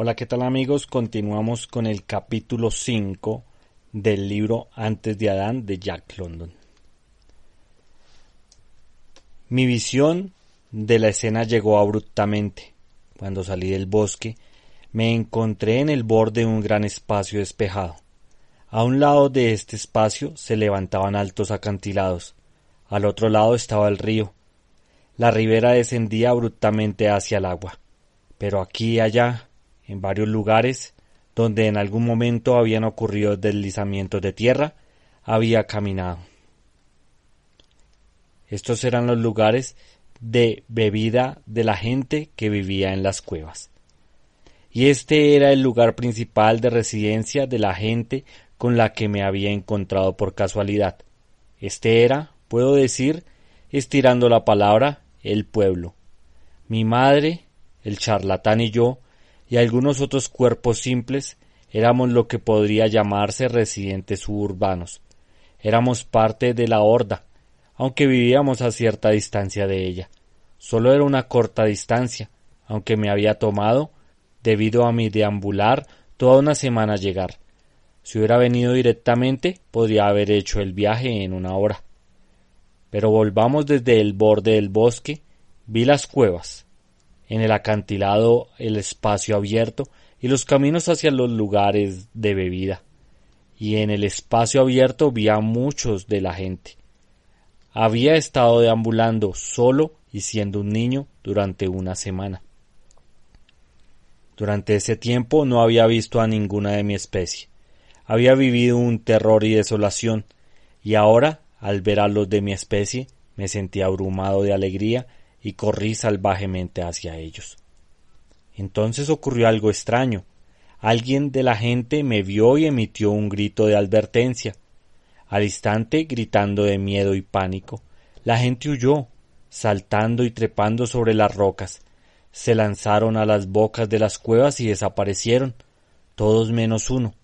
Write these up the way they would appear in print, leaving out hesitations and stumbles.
Hola, ¿qué tal amigos? Continuamos con el capítulo 5 del libro Antes de Adán de Jack London. Mi visión de la escena llegó abruptamente. Cuando salí del bosque, me encontré en el borde de un gran espacio despejado. A un lado de este espacio se levantaban altos acantilados. Al otro lado estaba el río. La ribera descendía abruptamente hacia el agua. Pero aquí y allá, en varios lugares, donde en algún momento habían ocurrido deslizamientos de tierra, había caminado. Estos eran los lugares de bebida de la gente que vivía en las cuevas. Y este era el lugar principal de residencia de la gente con la que me había encontrado por casualidad. Este era, puedo decir, estirando la palabra, el pueblo. Mi madre, el charlatán y yo, y algunos otros cuerpos simples, éramos lo que podría llamarse residentes suburbanos. Éramos parte de la horda, aunque vivíamos a cierta distancia de ella. Solo era una corta distancia, aunque me había tomado, debido a mi deambular, toda una semana llegar. Si hubiera venido directamente, podría haber hecho el viaje en una hora. Pero volvamos desde el borde del bosque, vi las cuevas. En el acantilado el espacio abierto y los caminos hacia los lugares de bebida. Y en el espacio abierto vi a muchos de la gente. Había estado deambulando solo y siendo un niño durante una semana. Durante ese tiempo no había visto a ninguna de mi especie. Había vivido un terror y desolación, y ahora, al ver a los de mi especie, me sentí abrumado de alegría y corrí salvajemente hacia ellos. Entonces ocurrió algo extraño. Alguien de la gente me vio y emitió un grito de advertencia. Al instante, gritando de miedo y pánico, la gente huyó, saltando y trepando sobre las rocas. Se lanzaron a las bocas de las cuevas y desaparecieron, todos menos uno,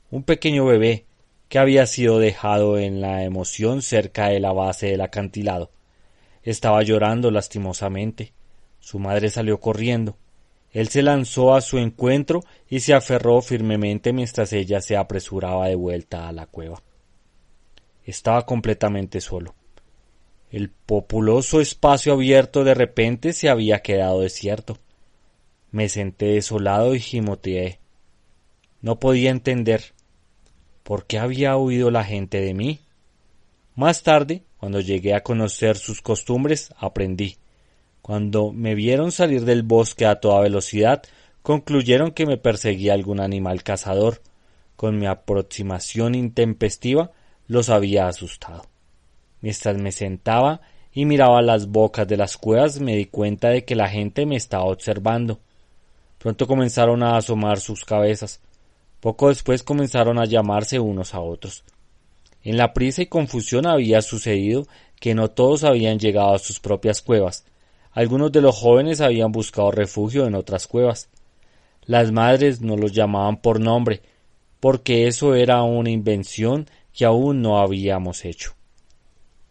un pequeño bebé, que había sido dejado en la emoción cerca de la base del acantilado. Estaba llorando lastimosamente. Su madre salió corriendo. Él se lanzó a su encuentro y se aferró firmemente mientras ella se apresuraba de vuelta a la cueva. Estaba completamente solo. El populoso espacio abierto de repente se había quedado desierto. Me senté desolado y gimoteé. No podía entender por qué había huido la gente de mí. Más tarde, cuando llegué a conocer sus costumbres, aprendí. Cuando me vieron salir del bosque a toda velocidad, concluyeron que me perseguía algún animal cazador. Con mi aproximación intempestiva, los había asustado. Mientras me sentaba y miraba las bocas de las cuevas, me di cuenta de que la gente me estaba observando. Pronto comenzaron a asomar sus cabezas. Poco después comenzaron a llamarse unos a otros. En la prisa y confusión había sucedido que no todos habían llegado a sus propias cuevas. Algunos de los jóvenes habían buscado refugio en otras cuevas. Las madres no los llamaban por nombre, porque eso era una invención que aún no habíamos hecho.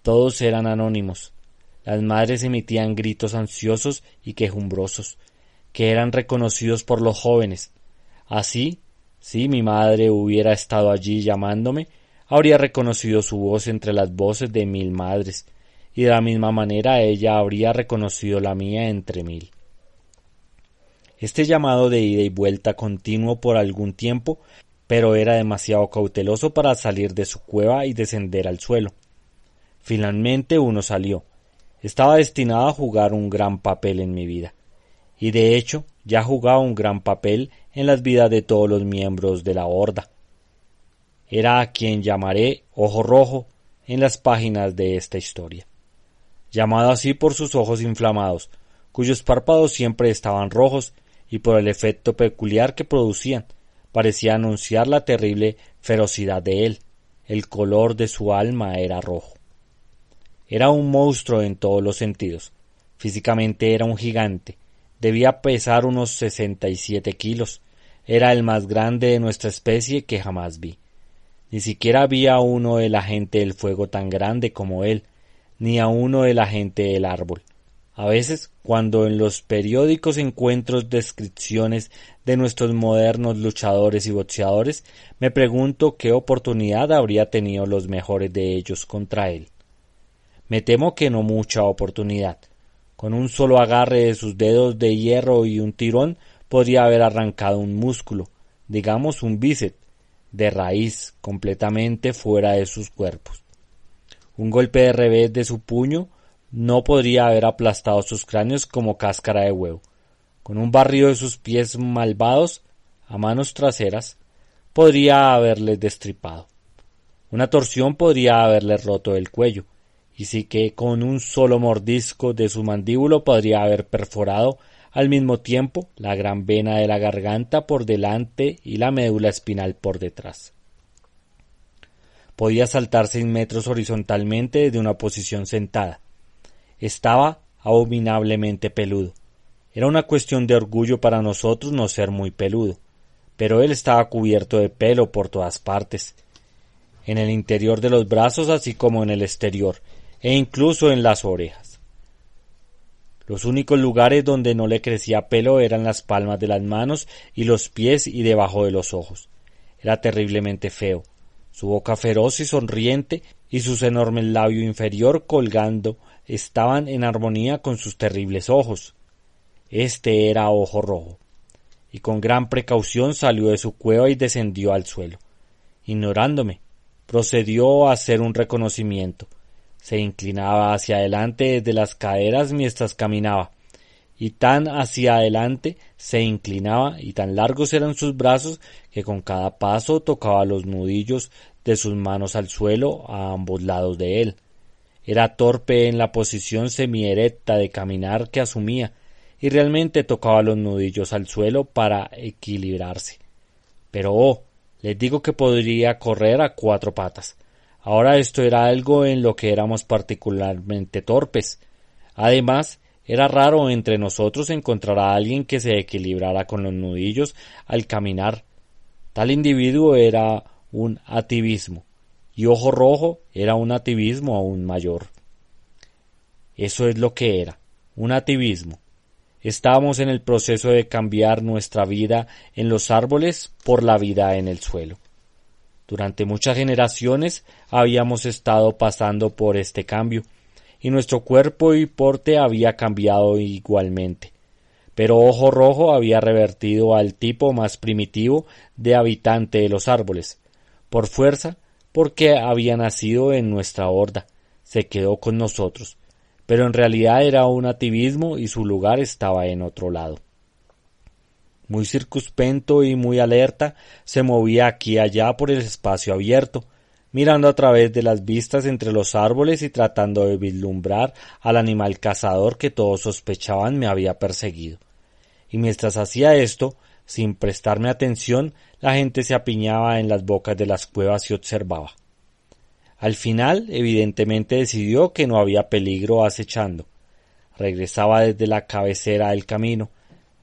Todos eran anónimos. Las madres emitían gritos ansiosos y quejumbrosos, que eran reconocidos por los jóvenes. Así, si mi madre hubiera estado allí llamándome, habría reconocido su voz entre las voces de 1000 madres, y de la misma manera ella habría reconocido la mía entre 1000. Este llamado de ida y vuelta continuo por algún tiempo, pero era demasiado cauteloso para salir de su cueva y descender al suelo. Finalmente uno salió. Estaba destinado a jugar un gran papel en mi vida, y de hecho ya jugaba un gran papel en las vidas de todos los miembros de la horda. Era a quien llamaré Ojo Rojo en las páginas de esta historia, llamado así por sus ojos inflamados, cuyos párpados siempre estaban rojos, y por el efecto peculiar que producían, parecía anunciar la terrible ferocidad de él. El color de su alma era rojo. Era un monstruo en todos los sentidos. Físicamente era un gigante. Debía pesar unos 67 kilos. Era el más grande de nuestra especie que jamás vi. Ni siquiera había a uno de la gente del fuego tan grande como él, ni a uno de la gente del árbol. A veces, cuando en los periódicos encuentro descripciones de nuestros modernos luchadores y boxeadores, me pregunto qué oportunidad habría tenido los mejores de ellos contra él. Me temo que no mucha oportunidad. Con un solo agarre de sus dedos de hierro y un tirón podría haber arrancado un músculo, digamos un bíceps, de raíz, completamente fuera de sus cuerpos. Un golpe de revés de su puño no podría haber aplastado sus cráneos como cáscara de huevo. Con un barrido de sus pies malvados, a manos traseras, podría haberles destripado. Una torsión podría haberles roto el cuello, y sí que con un solo mordisco de su mandíbulo podría haber perforado al mismo tiempo la gran vena de la garganta por delante y la médula espinal por detrás. Podía saltar 6 metros horizontalmente desde una posición sentada. Estaba abominablemente peludo. Era una cuestión de orgullo para nosotros no ser muy peludo, pero él estaba cubierto de pelo por todas partes, en el interior de los brazos así como en el exterior, e incluso en las orejas. Los únicos lugares donde no le crecía pelo eran las palmas de las manos y los pies y debajo de los ojos. Era terriblemente feo, su boca feroz y sonriente y sus enormes labios inferior colgando estaban en armonía con sus terribles ojos. Este era Ojo Rojo, y con gran precaución salió de su cueva y descendió al suelo. Ignorándome, procedió a hacer un reconocimiento. Se inclinaba hacia adelante desde las caderas mientras caminaba, y tan hacia adelante se inclinaba y tan largos eran sus brazos que con cada paso tocaba los nudillos de sus manos al suelo a ambos lados de él. Era torpe en la posición semierecta de caminar que asumía, y realmente tocaba los nudillos al suelo para equilibrarse. Pero les digo que podría correr a 4 patas. Ahora esto era algo en lo que éramos particularmente torpes. Además, era raro entre nosotros encontrar a alguien que se equilibrara con los nudillos al caminar. Tal individuo era un ativismo, y Ojo Rojo era un ativismo aún mayor. Eso es lo que era, un ativismo. Estábamos en el proceso de cambiar nuestra vida en los árboles por la vida en el suelo. Durante muchas generaciones habíamos estado pasando por este cambio, y nuestro cuerpo y porte había cambiado igualmente. Pero Ojo Rojo había revertido al tipo más primitivo de habitante de los árboles. Por fuerza, porque había nacido en nuestra horda, se quedó con nosotros, pero en realidad era un ativismo y su lugar estaba en otro lado. Muy circunspecto y muy alerta, se movía aquí y allá por el espacio abierto, mirando a través de las vistas entre los árboles y tratando de vislumbrar al animal cazador que todos sospechaban me había perseguido. Y mientras hacía esto, sin prestarme atención, la gente se apiñaba en las bocas de las cuevas y observaba. Al final, evidentemente decidió que no había peligro acechando. Regresaba desde la cabecera del camino,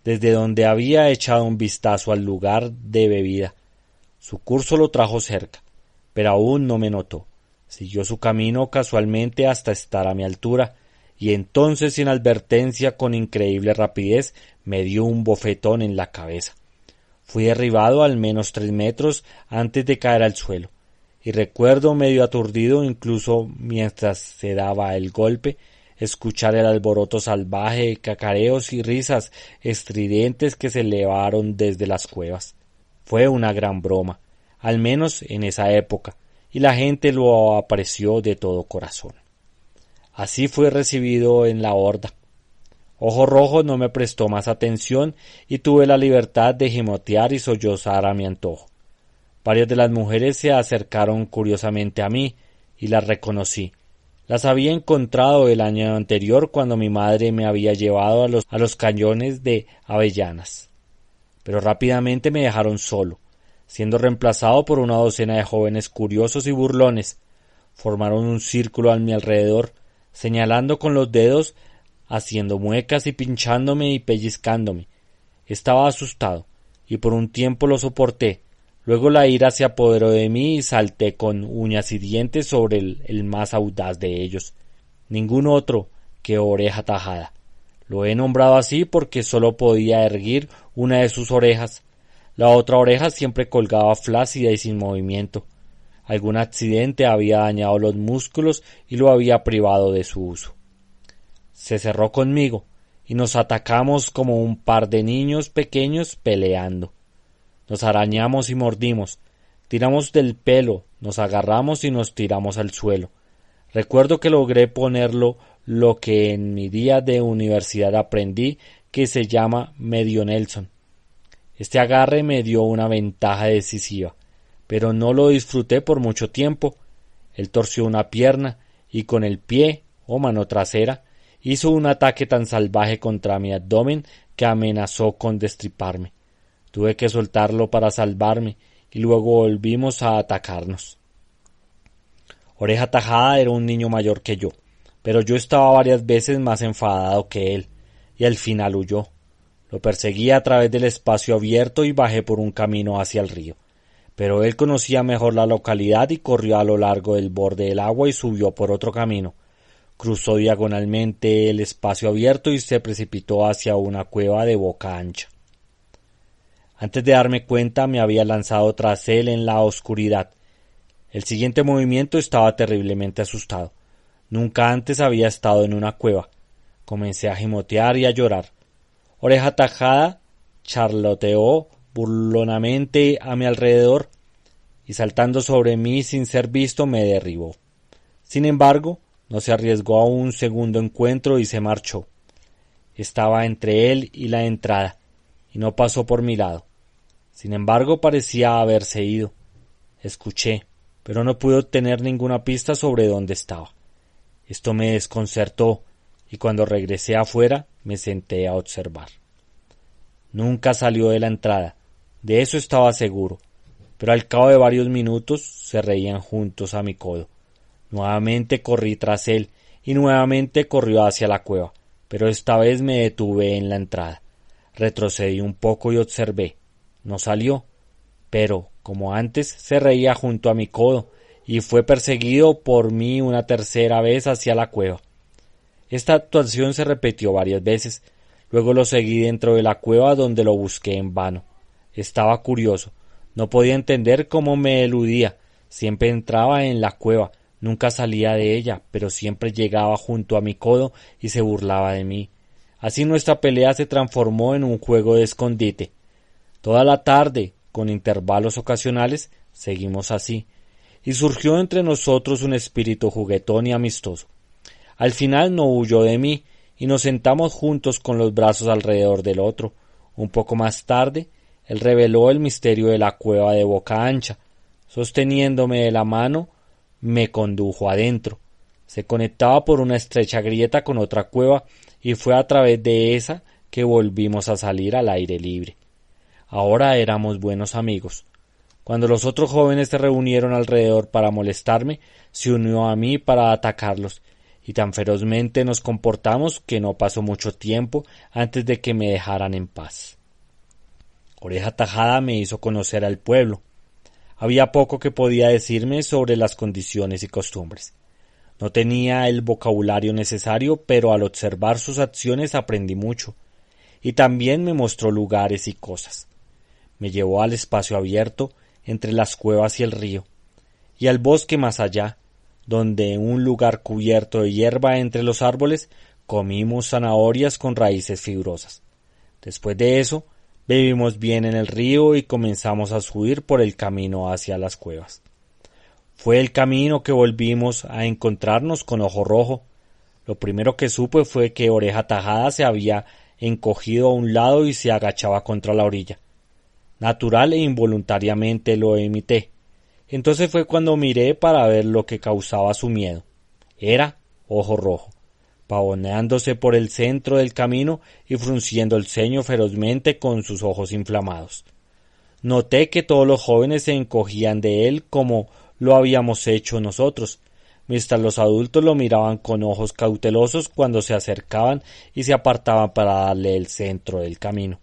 desde donde había echado un vistazo al lugar de bebida. Su curso lo trajo cerca, pero aún no me notó. Siguió su camino casualmente hasta estar a mi altura, y entonces sin advertencia, con increíble rapidez, me dio un bofetón en la cabeza. Fui derribado al menos 3 metros antes de caer al suelo, y recuerdo medio aturdido incluso mientras se daba el golpe, escuchar el alboroto salvaje, cacareos y risas estridentes que se elevaron desde las cuevas. Fue una gran broma, al menos en esa época, y la gente lo apreció de todo corazón. Así fue recibido en la horda. Ojo Rojo no me prestó más atención y tuve la libertad de gimotear y sollozar a mi antojo. Varias de las mujeres se acercaron curiosamente a mí y las reconocí. Las había encontrado el año anterior cuando mi madre me había llevado a los cañones de avellanas. Pero rápidamente me dejaron solo, siendo reemplazado por una docena de jóvenes curiosos y burlones. Formaron un círculo a mi alrededor, señalando con los dedos, haciendo muecas y pinchándome y pellizcándome. Estaba asustado, y por un tiempo lo soporté. Luego la ira se apoderó de mí y salté con uñas y dientes sobre el más audaz de ellos. Ningún otro que Oreja Tajada. Lo he nombrado así porque solo podía erguir una de sus orejas. La otra oreja siempre colgaba flácida y sin movimiento. Algún accidente había dañado los músculos y lo había privado de su uso. Se cerró conmigo y nos atacamos como un par de niños pequeños peleando. Nos arañamos y mordimos, tiramos del pelo, nos agarramos y nos tiramos al suelo. Recuerdo que logré ponerlo lo que en mi día de universidad aprendí que se llama medio Nelson. Este agarre me dio una ventaja decisiva, pero no lo disfruté por mucho tiempo. Él torció una pierna y con el pie, o mano trasera, hizo un ataque tan salvaje contra mi abdomen que amenazó con destriparme. Tuve que soltarlo para salvarme y luego volvimos a atacarnos. Oreja Tajada era un niño mayor que yo, pero yo estaba varias veces más enfadado que él, y al final huyó. Lo perseguí a través del espacio abierto y bajé por un camino hacia el río, pero él conocía mejor la localidad y corrió a lo largo del borde del agua y subió por otro camino. Cruzó diagonalmente el espacio abierto y se precipitó hacia una cueva de boca ancha. Antes de darme cuenta me había lanzado tras él en la oscuridad. El siguiente movimiento estaba terriblemente asustado. Nunca antes había estado en una cueva. Comencé a gimotear y a llorar. Oreja Tajada charloteó burlonamente a mi alrededor y saltando sobre mí sin ser visto me derribó. Sin embargo, no se arriesgó a un segundo encuentro y se marchó. Estaba entre él y la entrada y no pasó por mi lado. Sin embargo, parecía haberse ido. Escuché, pero no pude obtener ninguna pista sobre dónde estaba. Esto me desconcertó y cuando regresé afuera me senté a observar. Nunca salió de la entrada, de eso estaba seguro, pero al cabo de varios minutos se reían juntos a mi codo. Nuevamente corrí tras él y nuevamente corrió hacia la cueva, pero esta vez me detuve en la entrada. Retrocedí un poco y observé. No salió, pero, como antes, se reía junto a mi codo y fue perseguido por mí una tercera vez hacia la cueva. Esta actuación se repitió varias veces. Luego lo seguí dentro de la cueva donde lo busqué en vano. Estaba curioso. No podía entender cómo me eludía. Siempre entraba en la cueva, nunca salía de ella, pero siempre llegaba junto a mi codo y se burlaba de mí. Así nuestra pelea se transformó en un juego de escondite. Toda la tarde, con intervalos ocasionales, seguimos así, y surgió entre nosotros un espíritu juguetón y amistoso. Al final no huyó de mí, y nos sentamos juntos con los brazos alrededor del otro. Un poco más tarde, él reveló el misterio de la cueva de boca ancha. Sosteniéndome de la mano, me condujo adentro. Se conectaba por una estrecha grieta con otra cueva, y fue a través de esa que volvimos a salir al aire libre. Ahora éramos buenos amigos. Cuando los otros jóvenes se reunieron alrededor para molestarme, se unió a mí para atacarlos, y tan ferozmente nos comportamos que no pasó mucho tiempo antes de que me dejaran en paz. Oreja Tajada me hizo conocer al pueblo. Había poco que podía decirme sobre las condiciones y costumbres. No tenía el vocabulario necesario, pero al observar sus acciones aprendí mucho, y también me mostró lugares y cosas. Me llevó al espacio abierto entre las cuevas y el río, y al bosque más allá, donde en un lugar cubierto de hierba entre los árboles comimos zanahorias con raíces fibrosas. Después de eso, bebimos bien en el río y comenzamos a subir por el camino hacia las cuevas. Fue el camino que volvimos a encontrarnos con Ojo Rojo. Lo primero que supe fue que Oreja Tajada se había encogido a un lado y se agachaba contra la orilla. Natural e involuntariamente lo imité. Entonces fue cuando miré para ver lo que causaba su miedo. Era Ojo Rojo, pavoneándose por el centro del camino y frunciendo el ceño ferozmente con sus ojos inflamados. Noté que todos los jóvenes se encogían de él como lo habíamos hecho nosotros, mientras los adultos lo miraban con ojos cautelosos cuando se acercaban y se apartaban para darle el centro del camino.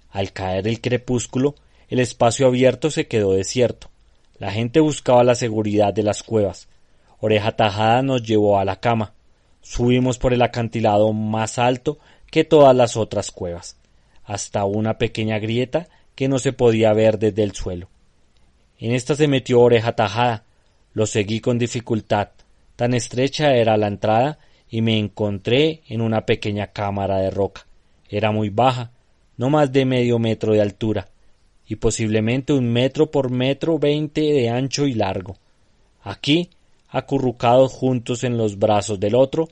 Al caer el crepúsculo, el espacio abierto se quedó desierto. La gente buscaba la seguridad de las cuevas. Oreja Tajada nos llevó a la cama. Subimos por el acantilado más alto que todas las otras cuevas, hasta una pequeña grieta que no se podía ver desde el suelo. En esta se metió Oreja Tajada. Lo seguí con dificultad. Tan estrecha era la entrada y me encontré en una pequeña cámara de roca. Era muy baja, no más de medio metro de altura, y posiblemente 1 metro por 1,20 m de ancho y largo. Aquí, acurrucados juntos en los brazos del otro,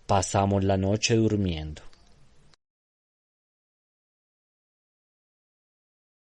pasamos la noche durmiendo.